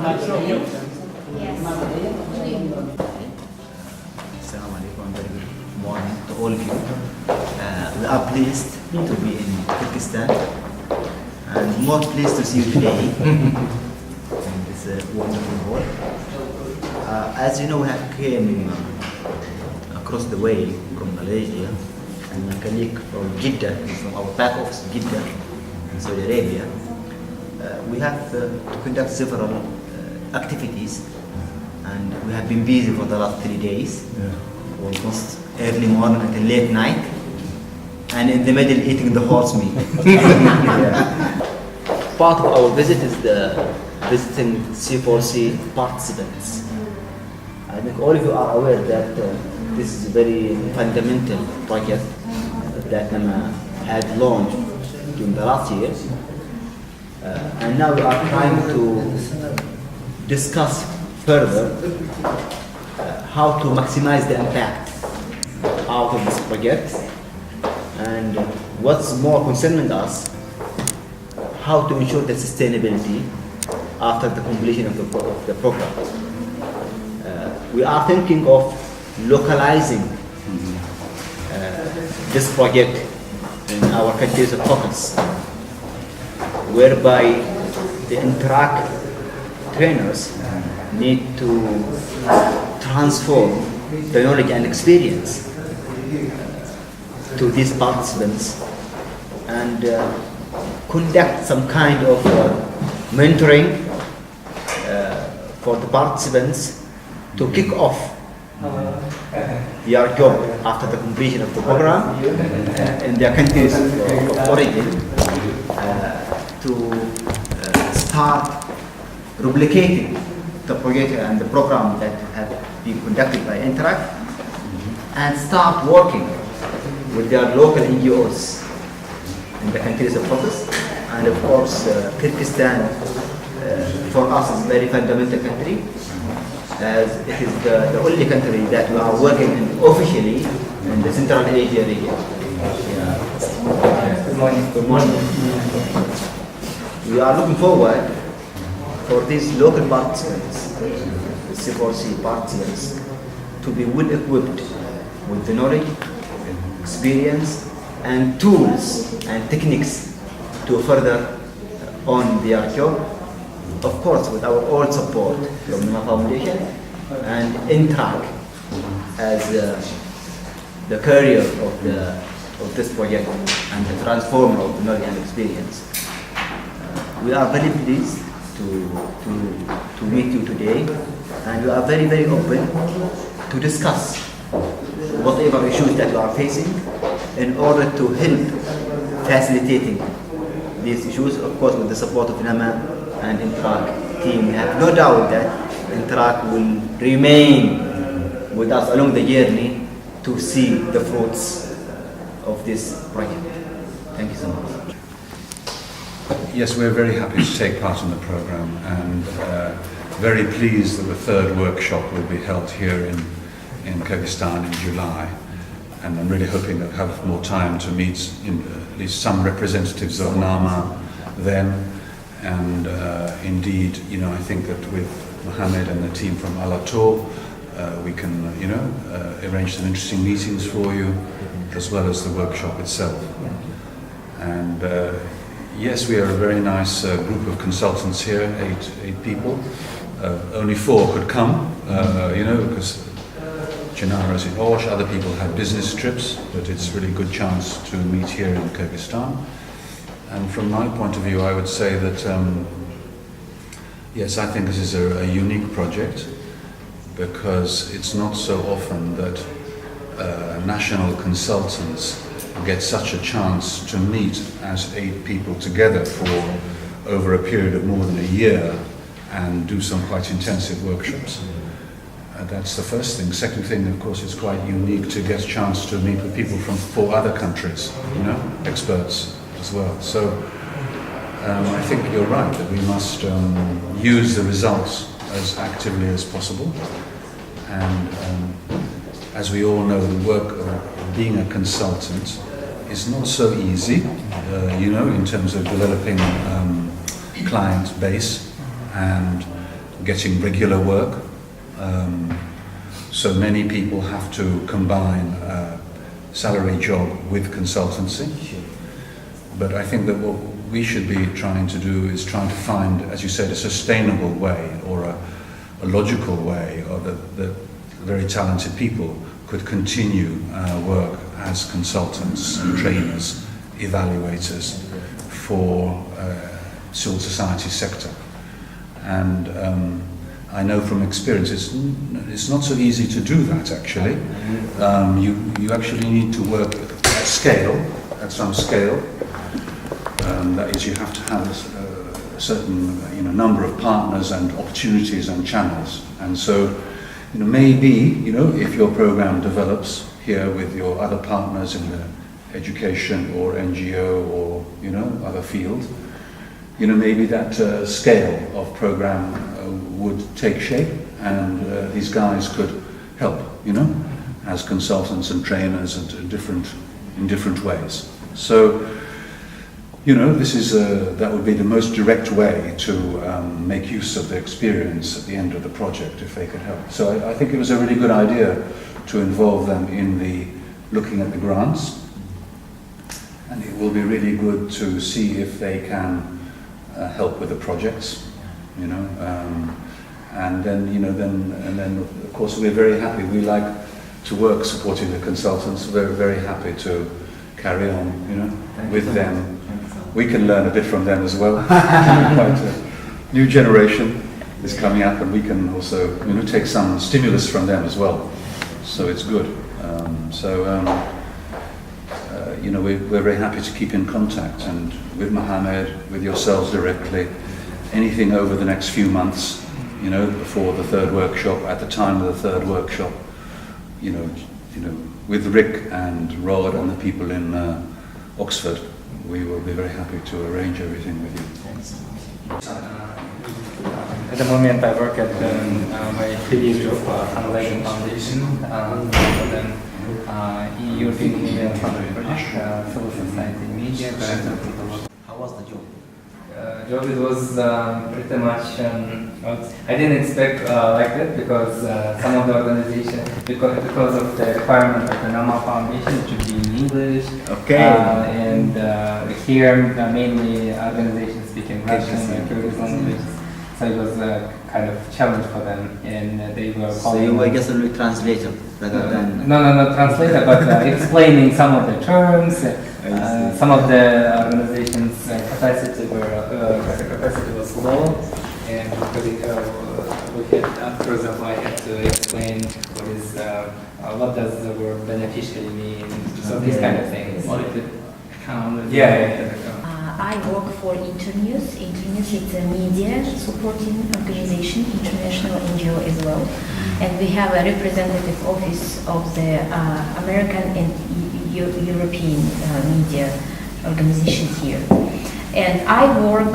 Assalamu alaikum, very good morning to all of you. We are pleased to be in Kyrgyzstan and more pleased to see you today in this wonderful hall. As you know, we have came across the way from Malaysia, and my colleague from Jeddah, from our back office Jeddah in Saudi Arabia. We have to conduct several activities, and we have been busy for the last 3 days, almost early morning until late night, and in the middle eating the horse meat. Part of our visit is the visiting C4C participants. I think all of you are aware that this is a very fundamental project that NAMA had launched during the last year. And now we are trying to discuss further how to maximize the impact out of this project, and what's more concerning us, how to ensure the sustainability after the completion of the program. We are thinking of localizing this project in our countries of focus, whereby the Interact trainers need to transform the knowledge and experience to these participants and conduct some kind of mentoring for the participants to kick off their job after the completion of the program in their countries of origin, to start replicating the project and the program that have been conducted by Interact, and start working with their local NGOs in the countries of focus. And of course, Kyrgyzstan for us is a very fundamental country, as it is the only country that we are working in officially in the Central Asia region. Good morning. Good morning. We are looking forward for these local participants, the C4C participants, to be well equipped with the knowledge, experience, and tools and techniques to further on their job. Of course, with our all support from the Foundation and Interact as the carrier of this project and the transformer of the knowledge and experience. We are very pleased to meet you today, and we are very, very open to discuss whatever issues that we are facing in order to help facilitating these issues, of course with the support of NAMA and Interact team. We have no doubt that Interact will remain with us along the journey to see the fruits of this project. Thank you so much. Yes, we're very happy to take part in the program, and very pleased that the third workshop will be held here in Kyrgyzstan in July. And I'm really hoping that I'll have more time to meet at least some representatives of NAMA then. And indeed, I think that with Mohammed and the team from Alator, we can, arrange some interesting meetings for you, as well as the workshop itself. And yes, we are a very nice group of consultants here, eight people. Only 4 could come, because Chinara is in Osh, other people have business trips, but it's a really good chance to meet here in Kyrgyzstan. And from my point of view, I would say that, yes, I think this is a unique project, because it's not so often that national consultants get such a chance to meet as 8 people together for over a period of more than a year and do some quite intensive workshops. That's the first thing. Second thing, of course, it's quite unique to get a chance to meet with people from 4 other countries, experts as well. So I think you're right that we must use the results as actively as possible. And as we all know, the work of being a consultant is not so easy, in terms of developing client base and getting regular work. So many people have to combine a salary job with consultancy. But I think that what we should be trying to do is trying to find, as you said, a sustainable way or a logical way, or that very talented people could continue work as consultants and trainers, evaluators for civil society sector. And I know from experience it's not so easy to do that actually. You actually need to work at scale, at some scale. That is, you have to have a certain number of partners and opportunities and channels. And so maybe if your program develops here with your other partners in the education or NGO or other field, maybe that scale of program would take shape, and these guys could help, as consultants and trainers and in different ways. So, this is that would be the most direct way to make use of the experience at the end of the project if they could help. So I think it was a really good idea to involve them in looking at the grants, and it will be really good to see if they can help with the projects, and then of course we're very happy. We like to work supporting the consultants. We're very happy to carry on, with them. We can learn a bit from them as well. Quite a new generation is coming up, and we can also, take some stimulus from them as well. So it's good. We're very happy to keep in contact, and with Mohammed, with yourselves directly, anything over the next few months, before the third workshop, at the time of the third workshop, with Rick and Rod and the people in Oxford, we will be very happy to arrange everything with you. At the moment, I work at my previous job, Fundraising Foundation, for them European Union funded project, Civil Society Media, Director of the work. How was the job? Job, it was pretty much, I didn't expect like that, because some of the organization, because of the requirement of the normal foundation, it should be in English. Okay. And here mainly organizations speaking Russian and Kyrgyz language, so it was kind of challenge for them, and they were So you were just a translator rather than... No, translator, but explaining some of the terms. Some of the organizations' capacity was low, and for example, I had to explain what does the word beneficiary mean, so these kind of things. I work for Internews. Internews is a media supporting organization, international NGO as well. And we have a representative office of the American and European media organization here. And I work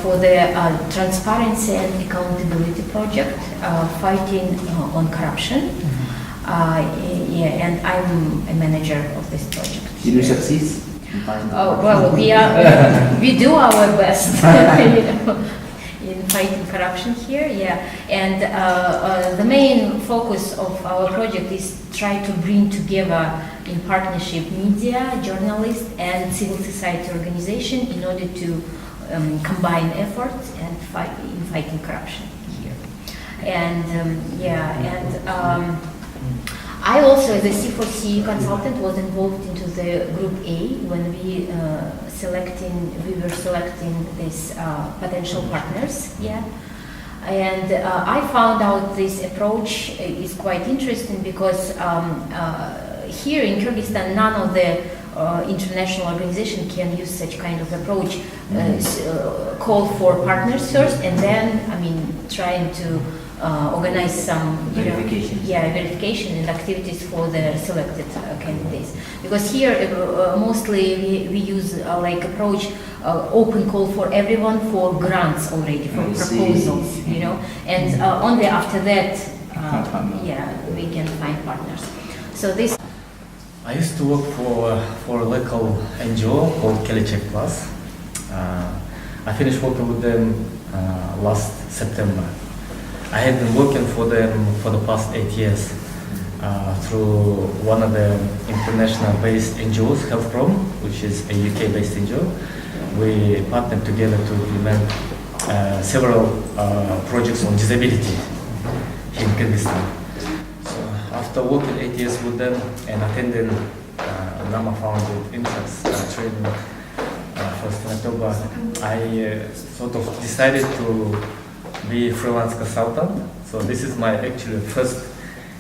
for the Transparency and Accountability Project, fighting on corruption. And I'm a manager of this project. Did you succeed? Oh, well, we do our best in fighting corruption here, And the main focus of our project is try to bring together in partnership media, journalists, and civil society organization in order to combine efforts and fighting corruption here. I also, as a C4C consultant, was involved into the Group A when we were selecting these potential partners. And I found out this approach is quite interesting because here in Kyrgyzstan, none of the international organization can use such kind of approach. Call for partners first, and then, trying to organize some verification and activities for the selected candidates. Because here mostly we use approach open call for everyone for grants already, for proposals, and only after that we can find partners. So this. I used to work for a local NGO called Kelechek Plus. I finished working with them last September. I have been working for them for the past 8 years through one of the international-based NGOs, HealthProm, which is a UK-based NGO. We partnered together to implement several projects on disability in Kyrgyzstan. So after working 8 years with them and attending NAMA-founded INSAX training first in October, I sort of decided to be a freelance consultant. So this is my actually first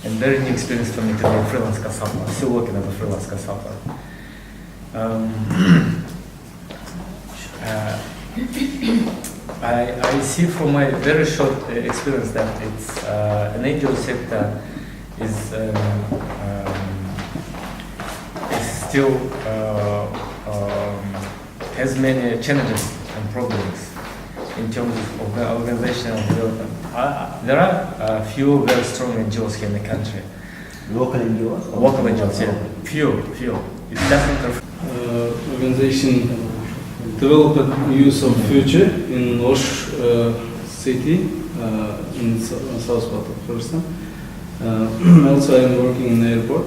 and very new experience for me to be a freelance consultant. I'm still working as a freelance consultant. I see from my very short experience that it's an NGO sector is still has many challenges and problems in terms of the organizational development. There are a few very strong NGOs here in the country. Local NGOs? Local NGOs, yeah. Few. It's definitely. Organization developed use of future in Osh city in south part of Kyrgyzstan. Also, I'm working in airport,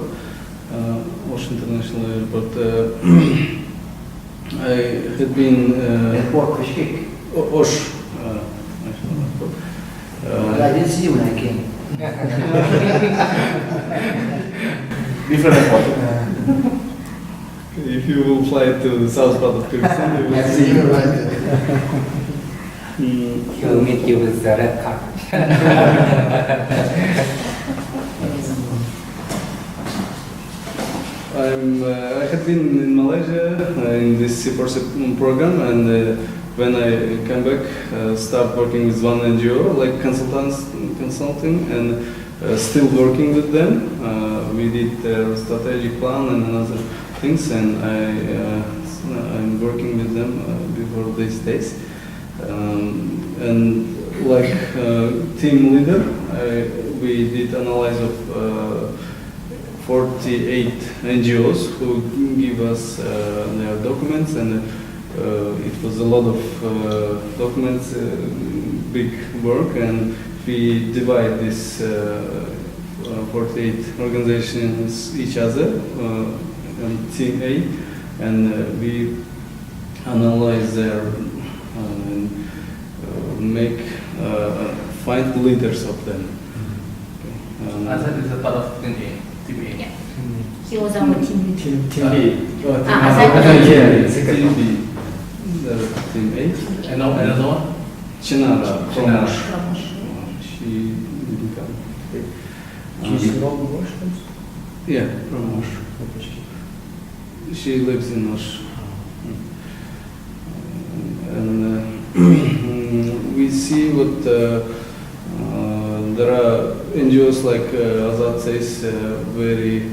Osh International Airport. I had been Airport, Bishkek. Osh National Airport. I didn't see you when I came. Different airport. If you will fly to the south part of Kyrgyzstan, you will see. He'll meet you with the red carpet. I had been in Malaysia in this C4C program, and when I come back, start working with one NGO, like consulting, and still working with them. We did their strategic plan and other things, and I'm working with them before these days. And like team leader, we did analysis of 48 NGOs who give us their documents, and it was a lot of documents, big work, and we divide this 48 organizations each other and team A, and we analyze their find leaders of them. Azad is a part of team A. Yeah. He was our team leader. Team B. Team B. Team A. And another one? Chinara from Chinara. Osh. She didn't come. She's from Osh? Yeah, from Osh. She lives in Osh. And we see what there are NGOs like Azad says, very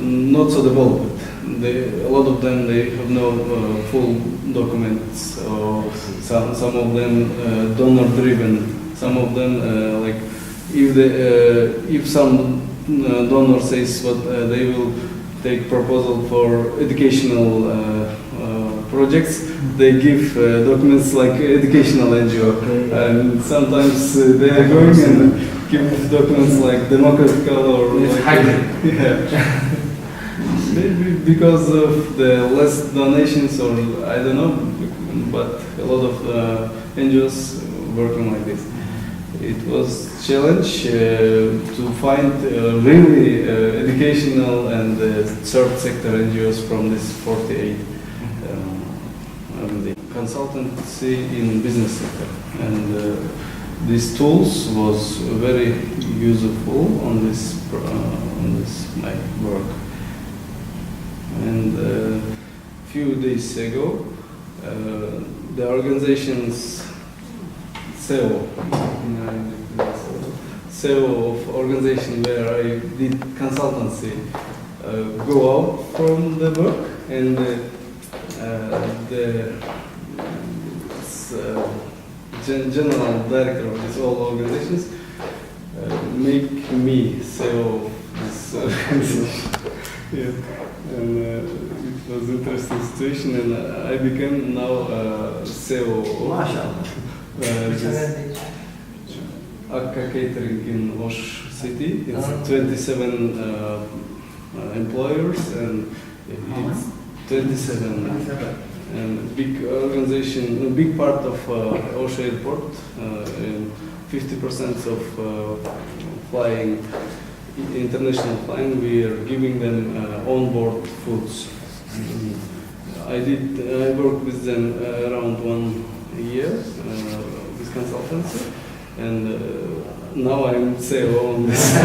not so developed. A lot of them, they have no full documents, or some of them donor-driven. Some of them, like if some donor says what they will take proposal for educational projects, they give documents like educational NGO, and sometimes they are going and give documents like democratical or It's like hybrid. Yeah. Maybe because of the less donations, or I don't know, but a lot of NGOs working like this. It was challenge to find really educational and third sector NGOs from this 48 the consultancy in business sector, and these tools was very useful on this my work. And a few days ago, the organization's CEO of organization where I did consultancy go out from the work, and the general director of these all organizations make me CEO of this organization. Yeah. And it was an interesting situation, and I became now CEO of Akka Catering in Osh City. It's 27 employers and it's 27 and big organization, a big part of Osh Airport, and 50% of flying, international flying, we are giving them on-board foods. I worked with them around 1 year with consultancy, and now I'm CEO on this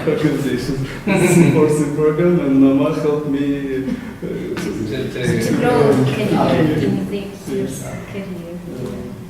organization. This is a program, and Mama helped me To grow in the years career.